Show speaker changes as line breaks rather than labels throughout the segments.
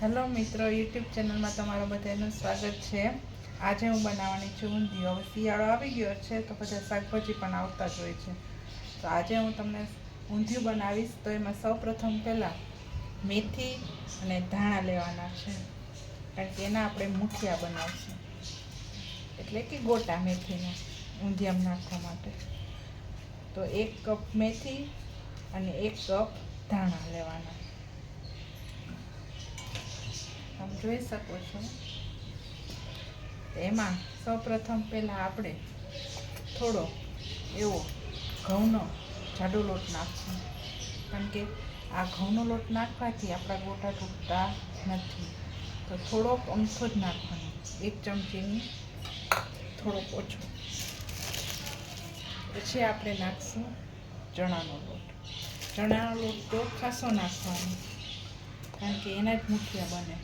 Hello મિત્રો, YouTube ચેનલમાં તમારું બધાનું સ્વાગત છે. આજે હું બનાવવાની છું ઊંધિયું. હવે શિયાળો આવી ગયો છે તો બધા શાકભાજી પણ આવતા જ હોય છે. તો આજે હું તમને ઊંધિયું બનાવીશ. તો એમાં સૌપ્રથમ પહેલાં મેથી અને ધાણા લેવાના છે, કારણ કે એના આપણે મુઠિયા બનાવશું, એટલે કે ગોટા મેથીના ઊંધિયામાં નાખવા માટે. તો 1 કપ મેથી અને 1 કપ ધાણા લેવાના. તમે જોઈ શકો છો. એમાં સૌપ્રથમ પહેલાં આપણે થોડો એવો ઘઉંનો જાડો લોટ નાખશું, કારણ કે આ ઘઉંનો લોટ નાખવાથી આપણા ગોટા તૂટતા નથી. તો થોડોક અમથો જ નાખવાનો, 1 ચમચીની થોડોક ઓછો. પછી આપણે નાખશું ચણાનો લોટ. ચણાનો લોટ તો ખાસો નાખવાનો, કારણ કે એના જ મુઠિયા બને.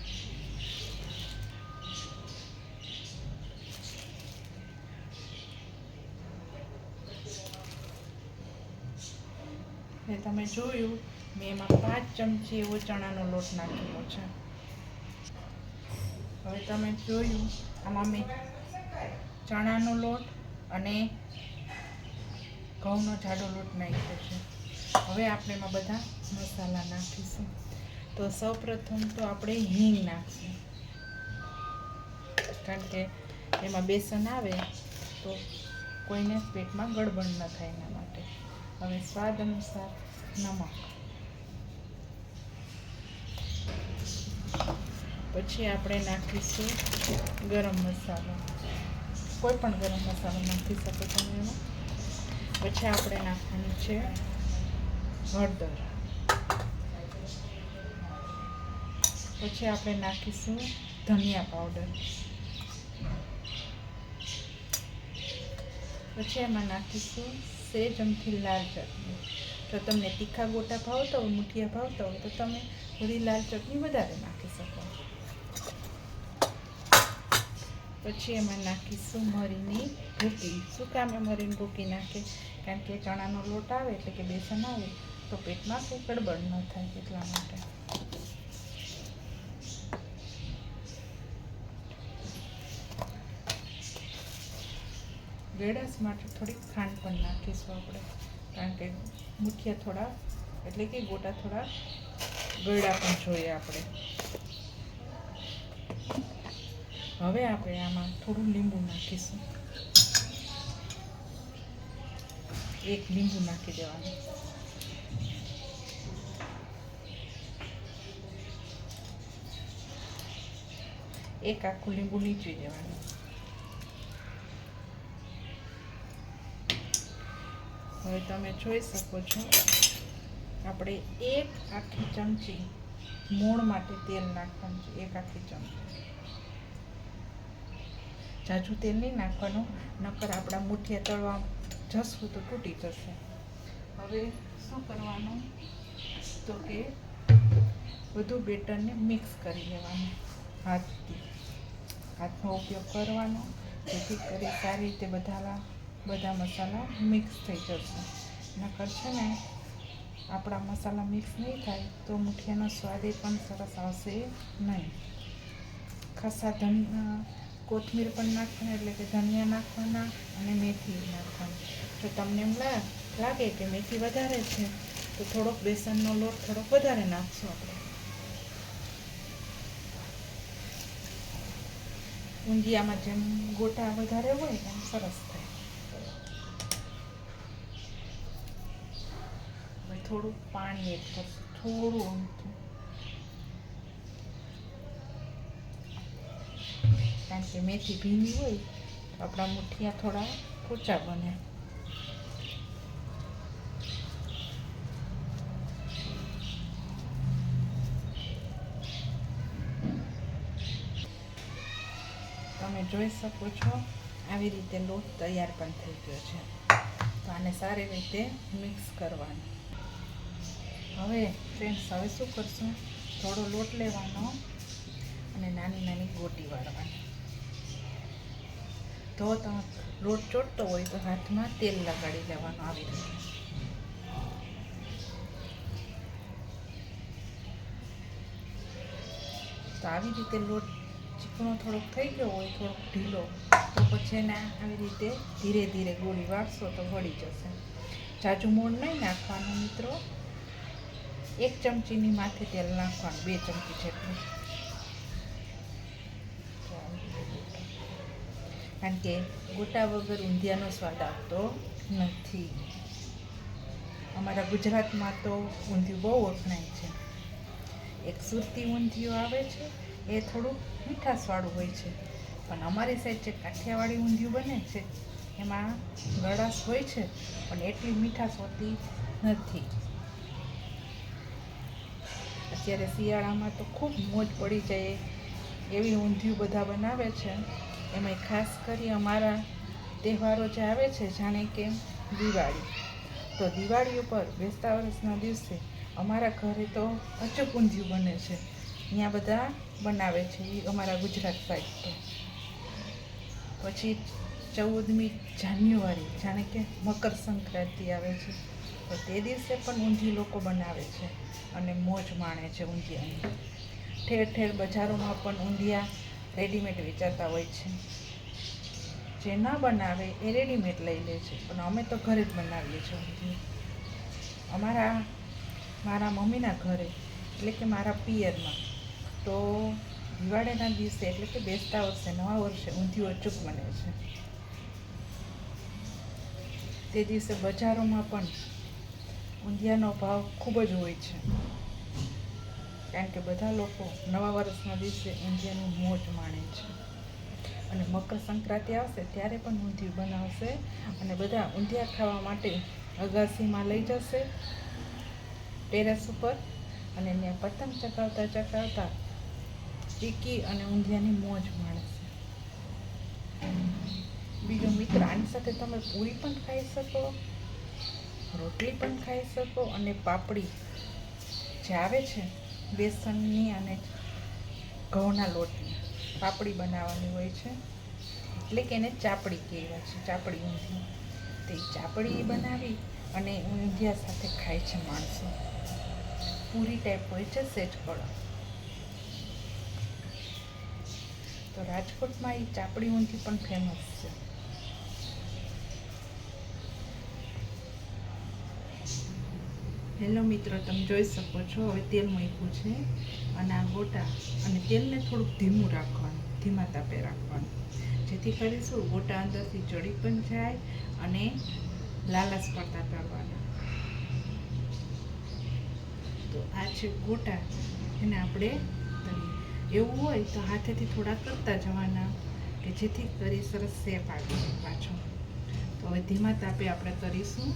ને તમે જોયું, મેં એમાં 5 ચમચી એવો ચણાનો લોટ નાખેલો છે. હવે તમે જોયું, આમાં મેં ચણાનો લોટ અને ઘઉંનો જાડો લોટ નાખ્યો છે. હવે આપણે એમાં બધા મસાલા નાખીશું. તો સૌપ્રથમ તો આપણે હિંગ નાખીશું, કારણ કે એમાં બેસન આવે તો કોઈને પેટમાં ગડબડ ન થાય એના માટે. હવે સ્વાદ અનુસાર નમક. પછી આપણે નાખીશું ગરમ મસાલો, કોઈ પણ ગરમ મસાલો નાખી શકો તમે એમાં. પછી આપણે નાખવાની છે હળદર. પછી આપણે નાખીશું ધનિયા પાવડર. પછી એમાં નાખીશું સેજ અમથી લાલ ચટણી. જો તમને તીખા ગોટા ભાવતા હોય, મુઠિયા ભાવતા હોય, તો તમે થોડી લાલ ચટણી વધારે નાખી શકો. પછી એમાં નાખીશું મરીની ભૂકી. શું કામે મરીની ભૂકી નાખે? કારણ કે ચણાનો લોટ આવે એટલે કે બેસન આવે તો પેટમાં કંઈ ગડબડ ન થાય, એટલા માટે. ગળાશ માટે થોડીક ખાંડ પણ નાખીશું આપણે, કારણ કે મુઠિયા થોડા, એટલે કે ગોટા થોડા ગળ્યા પણ જોઈએ આપણે. હવે આપણે આમાં થોડું લીંબુ નાખીશું. 1 લીંબુ નાખી દેવાનું. એક આખું લીંબુ નીચવી દેવાનું. હવે તમે જોઈ શકો છો, આપણે 1 આખી ચમચી મોણ માટે તેલ નાખવાનું છે. 1 આખી ચમચી. ઝાઝું તેલ નહીં નાખવાનું, નકર આપણા મુઠિયા તળવા જશું તો તૂટી જશે. હવે શું કરવાનું, તો કે બધું બેટરને મિક્સ કરી લેવાનું હાથથી. હાથનો ઉપયોગ કરવાનો, જેથી કરી સારી રીતે બધા મસાલા મિક્સ થઈ જશે. નકર છે ને, આપણા મસાલા મિક્સ નહીં થાય તો મુઠિયાનો સ્વાદ પણ સરસ આવશે નહીં. ખાસા કોથમીર પણ નાખવાના, એટલે કે ધનિયા નાખવાના અને મેથી નાખવાની. જો તમને એમ લાગે કે મેથી વધારે છે તો થોડોક બેસનનો લોટ થોડોક વધારે નાખશું આપણે. ઊંધિયામાં જેમ ગોટા વધારે હોય એમ સરસ થાય. હવે થોડું પાણી એડ કરશું, થોડું અમથું, કારણ કે મેથી ભીની હોય તો આપણા મુઠિયા થોડા પોચા બને. તમે જોઈ શકો છો, આવી રીતે લોટ તૈયાર પણ થઈ ગયો છે. તો આને સારી રીતે મિક્સ કરવાનું. હવે ફ્રેન્ડ્સ, હવે શું કરશું, થોડો લોટ લેવાનો અને નાની નાની ગોટી વાળવાની. તો લોટ ચોટતો હોય તો હાથમાં તેલ લગાડી લેવાનું આવી રીતે. તો આવી રીતે લોટ ચીકણો થોડોક થઈ ગયો હોય, થોડોક ઢીલો, તો પછી એને આવી રીતે ધીરે ધીરે ગોળી વાળશો તો વળી જશે. જાજુ મોણ નહીં નાખવાનું મિત્રો. 1 ચમચીની માથે તેલ નાખવાનું, 2 ચમચી જેટલું, કારણ કે ગોટા વગર ઊંધિયાનો સ્વાદ આવતો નથી. અમારા ગુજરાતમાં તો ઊંધિયું બહુ વખણાય છે. એક સુરતી ઊંધિયું આવે છે, એ થોડું મીઠાશવાળું હોય છે, પણ અમારી સાઈડ જે કાઠિયાવાડી ઊંધિયું બને છે એમાં ગળાશ હોય છે, પણ એટલી મીઠાશ હોતી નથી. અત્યારે શિયાળામાં તો ખૂબ મોજ પડી જાય એવી ઊંધિયું બધા બનાવે છે. એમાંય ખાસ કરી અમારા તહેવારો જે આવે છે, જાણે કે દિવાળી, તો દિવાળી ઉપર બેસતા વર્ષના દિવસે અમારા ઘરે તો અચૂક ઊંધિયું બને છે. અહીંયા બધા બનાવે છે એ અમારા ગુજરાત સાઈડ. તો પછી 14મી જાન્યુઆરી, જાણે કે મકર સંક્રાંતિ આવે છે, તો તે દિવસે પણ ઊંધિયું લોકો બનાવે છે અને મોજ માણે છે ઊંધિયાની. ઠેર ઠેર બજારોમાં પણ ઊંધિયા રેડીમેડ વેચાતા હોય છે. જે ન બનાવે એ રેડીમેડ લઈ લે છે, પણ અમે તો ઘરે જ બનાવીએ છીએ ઊંધિયું. મારા મમ્મીના ઘરે, એટલે કે મારા પિયરમાં, તો દિવાળીના દિવસે, એટલે કે બેસતા વર્ષે, નવા વર્ષે ઊંધિયું અચૂક બને છે. તે દિવસે બજારોમાં પણ ઊંધિયાનો ભાવ ખૂબ જ હોય છે, કારણ કે બધા લોકો નવા વર્ષના દિવસે ઊંધિયાની મોજ માણે છે. અને મકર સંક્રાંતિ આવશે ત્યારે પણ ઊંધિયું બનાવશે, અને બધા ઊંધિયા ખાવા માટે અગાસીમાં લઈ જશે ટેરેસ ઉપર, અને ત્યાં પતંગ ચગાવતા ચગાવતા ચીકી અને ઊંધિયાની મોજ માણશે. બીજું મિત્ર, આની સાથે તમે પૂરી પણ ખાઈ શકો, રોટલી પણ ખાઈ શકો, અને પાપડી જે આવે છે બેસનની અને ઘઉંના લોટની પાપડી બનાવવાની હોય છે, એટલે કે એને ચાપડી કહેવાય છે, ચાપડી ઊંધિયું. તે ચાપડી બનાવી અને ઊંધિયા સાથે ખાય છે માણસો. પૂરી ટાઈપ હોય છે, સેજ કડક. તો રાજકોટમાં એ ચાપડી ઊંધિયું પણ ફેમસ છે. હેલો મિત્રો, તમે જોઈ શકો છો હવે તેલ મૂક્યું છે, અને આ ગોટા, અને તેલને થોડુંક ધીમું રાખવાનું, ધીમા તાપે રાખવાનું, જેથી કરીશું ગોટા અંદરથી ચડી પણ જાય અને લાલાશ પડતા તળવાના. તો આ છે ગોટા, એને આપણે તળીએ. એવું હોય તો હાથેથી થોડા કરતા જવાના, કે જેથી કરી સરસ શેપ આવે પાછો. તો હવે ધીમા તાપે આપણે કરીશું.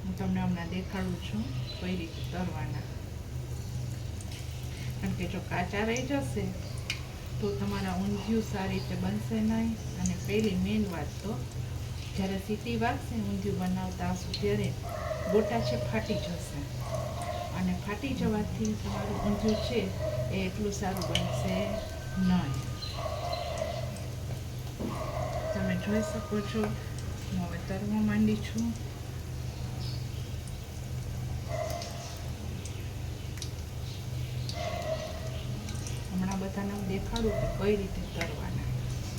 હું તમને હમણાં દેખાડું છું કઈ રીતે તળવાના, કારણ કે જો કાચા રહી જશે તો તમારા ઊંધિયું સારી રીતે બનશે નહીં. અને પહેલી મેઇન વાત તો, જ્યારે સીટી વાગશે ઊંધિયું બનાવતા હશું ત્યારે ગોટા છે ફાટી જશે, અને ફાટી જવાથી તમારું ઊંધિયું છે એ એટલું સારું બનશે નહીં. તમે જોઈ શકો છો હું હવે તળવા માંડી છું. હમણાં બધાને હું દેખાડું કે કઈ રીતે તળવાના,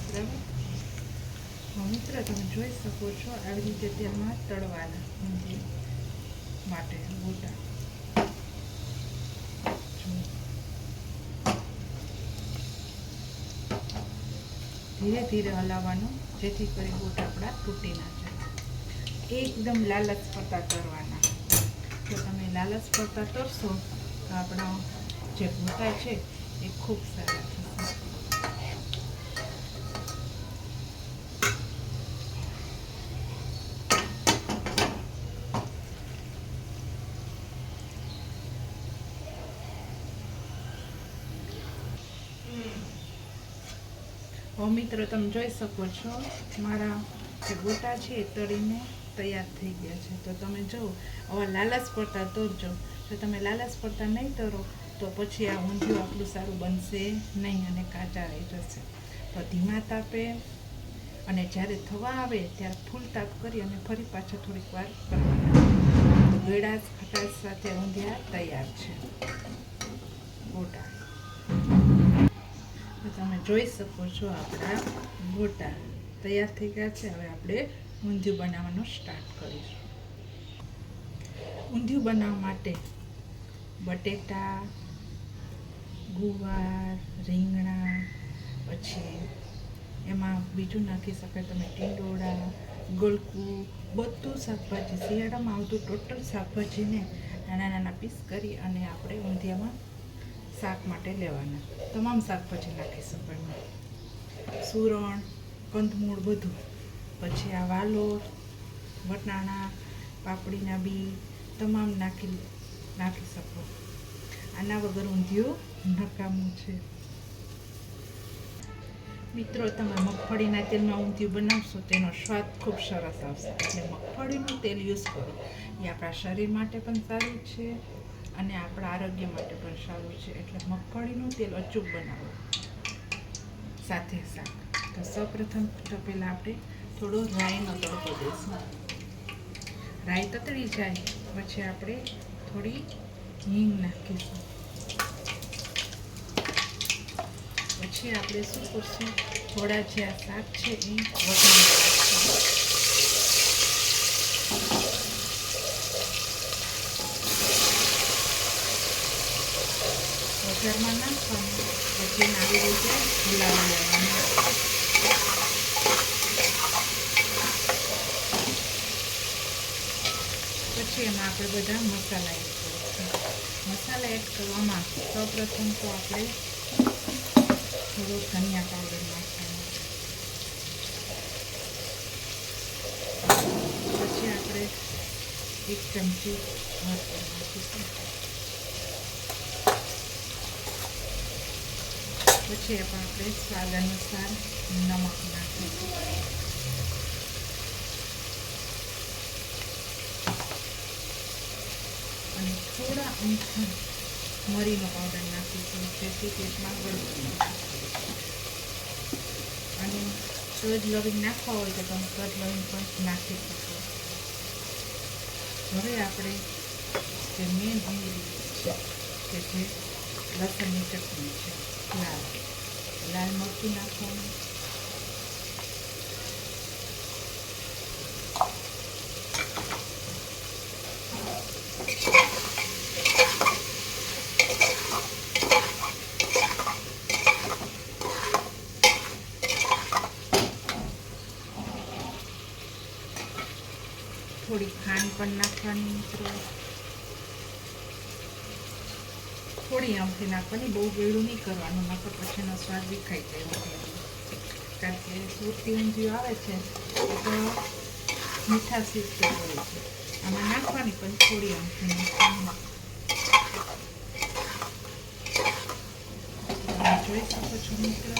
બરાબર? મિત્ર, તમે જોઈ શકો છો આવી રીતે તેલમાં તળવાના ઊંધિયું માટે ગોટા. ધીરે ધીરે હલાવવાનું, જેથી કરી ગોટા આપણા તૂટી ના જાય. એકદમ લાલચ પડતા તળવાના. જો તમે લાલચ પડતા તળશો તો આપણા જે ગોટા છે એ ખૂબ સારા થશે. હવે મિત્રો, તમે જોઈ શકો છો મારા જે ગોટા છે એ તળીને તૈયાર થઈ ગયા છે. તો તમે જો આવા લાલચ પડતા તળજો. જો તમે લાલચ પડતા નહીં તળો તો પછી આ ઊંધિયું આપણું સારું બનશે નહીં, અને કાચા રહી જશે. તો ધીમા તાપે, અને જ્યારે થવા આવે ત્યારે ફૂલ તાપ કરી અને ફરી પાછા થોડીક વાર કરવાના. તો ગળાશ ખટાશ સાથે ઊંધિયા તૈયાર છે ગોટા. તમે જોઈ શકો છો આપણા ગોટા તૈયાર થઈ ગયા છે. હવે આપણે ઊંધિયું બનાવવાનું સ્ટાર્ટ કરીશું. ઊંધિયું બનાવવા માટે બટેટા, ગુવાર, રીંગણા, પછી એમાં બીજું નાખી શકાય તમે ટીંડોળા, ગળકું, બધું શાકભાજી શિયાળામાં આવતું ટોટલ શાકભાજીને નાના નાના પીસ કરી અને આપણે ઊંધિયામાં શાક માટે લેવાના. તમામ શાકભાજી નાખી શકાય, સુરણ, કંદમૂળ બધું. પછી આ વાલોર, વટાણા, પાપડીના બી તમામ નાખી શકો. આના વગર ઊંધિયું નકામું છે. મિત્રો, તમે મગફળીના તેલમાં ઊંધિયું બનાવશો તેનો સ્વાદ ખૂબ સરસ આવશે. એટલે મગફળીનું તેલ યુઝ કરો. એ આપણા શરીર માટે પણ સારું છે અને આપણા આરોગ્ય માટે પણ સારું છે. એટલે મગફળીનું તેલ અચૂક બનાવો સાથે શાક. તો સૌપ્રથમ તો પહેલાં આપણે થોડો રાઈનો તડકો દઈશું. રાઈ તતડી જાય પછી આપણે થોડી હિંગ નાખીશું. પછી આપણે શું કરશું, થોડા જે આ શાક છે એ વઘારી નાખીશું. વઘારમાં નાખવાનું, પછી આવી રીતે હલાવી લેવાનું. પછી એમાં આપણે બધા મસાલા એડ કરીશું. મસાલા એડ કરવામાં સૌપ્રથમ તો આપણે થોડો ધનિયા પાવડર નાખવાનો. પછી આપણે 1 ચમચી હળદર નાખીશું. પછી એમાં આપણે સ્વાદ અનુસાર નમક નાખીશું. અને થોડા અમથા મરીનો પાવડર નાખીશું, જેથી પેટમાં ગળતું નથી. અને તજ લવિંગ નાખવા હોય તો તમે તજ લવિંગ પણ નાખી શકો. હવે આપણે જે મેન ઇન્ગ્રીડિયન્ટ છે કે જે લસણની ચટણી છે, લાલ મરચું નાખવાનું. થોડી ખાંડ પણ નાખવાની મિત્રો, થોડી આમથી નાખવાની, બહુ ગળ્યું નહીં કરવાનું, નકર પછીનો સ્વાદ વિખાઈ જાય. કારણ કે સુરતી ઊંધિયું આવે છે એ તો મીઠાશ યુક્ત હોય છે. આમાં નાખવાની પણ થોડી આમથી નાખવાની. તમે જોઈ શકો છો મિત્રો,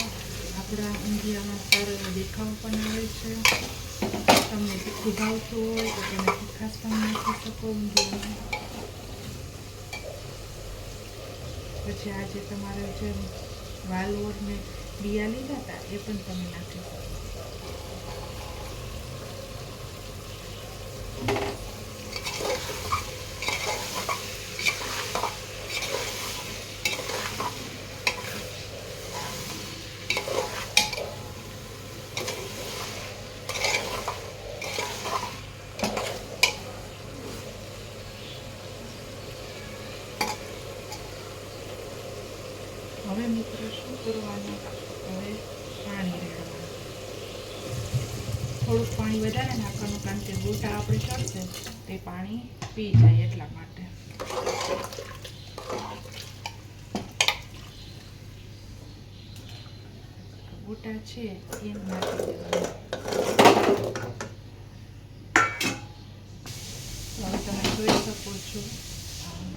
આપણા ઊંધિયામાં સારો એવો દેખાવ પણ આવે છે. તમને તીખું ભાવતું હોય તો તમે તીખાશ પણ નાખી શકો ઊંધિયામાં. પછી આજે તમારે જે વાલોર ને બિયા લીધા હતા એ પણ તમે નાખી શકો. હવે મિત્રો શું કરવાનું, હવે પાણી રેડવાનું. થોડુંક પાણી વધારે નાખવાનું, કારણ કે ગોટા આપણે ચડશે તે પાણી પી જાય એટલા માટે. ગોટા છે એમ નાખી દેવાનું. હવે તમે જોઈ શકો છો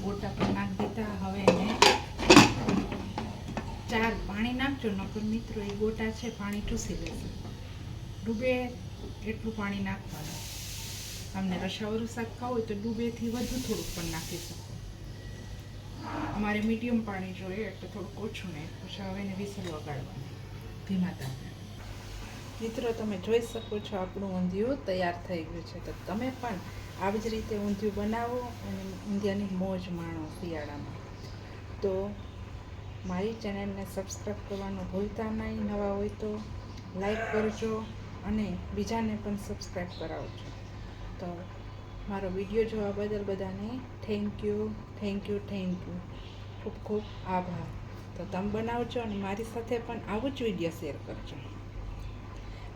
ગોટા પણ નાખી દીધા. હવે એને 4 પાણી નાખજો, નકર મિત્રો એ ગોટા છે પાણી ચૂસી લેશે. ડૂબે એટલું પાણી નાખવાનું. તમને રસાવાળું શાક ખાવું હોય તો ડૂબેથી વધુ થોડુંક પણ નાખી શકો. અમારે મીડિયમ પાણી જોઈએ એટલે થોડુંક ઓછું નહીં. પછી હવે એને વિસલ વગાડવાનું ધીમા તાપે. મિત્રો, તમે જોઈ શકો છો આપણું ઊંધિયું તૈયાર થઈ ગયું છે. તો તમે પણ આવી જ રીતે ઊંધિયું બનાવો અને ઊંધિયાની મોજ માણો શિયાળામાં. તો મારી ચેનલને સબસ્ક્રાઈબ કરવાનું ભૂલતા નહીં. નવા હોય તો લાઈક કરજો અને બીજાને પણ સબસ્ક્રાઈબ કરાવજો. તો મારો વિડીયો જોવા બદલ બધાને થેન્ક યુ. ખૂબ ખૂબ આભાર. તો તમે બનાવજો અને મારી સાથે પણ આવું જ વિડીયો શેર કરજો.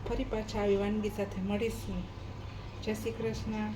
ફરી પાછા આવી વાનગી સાથે મળીશું. જય શ્રી કૃષ્ણ.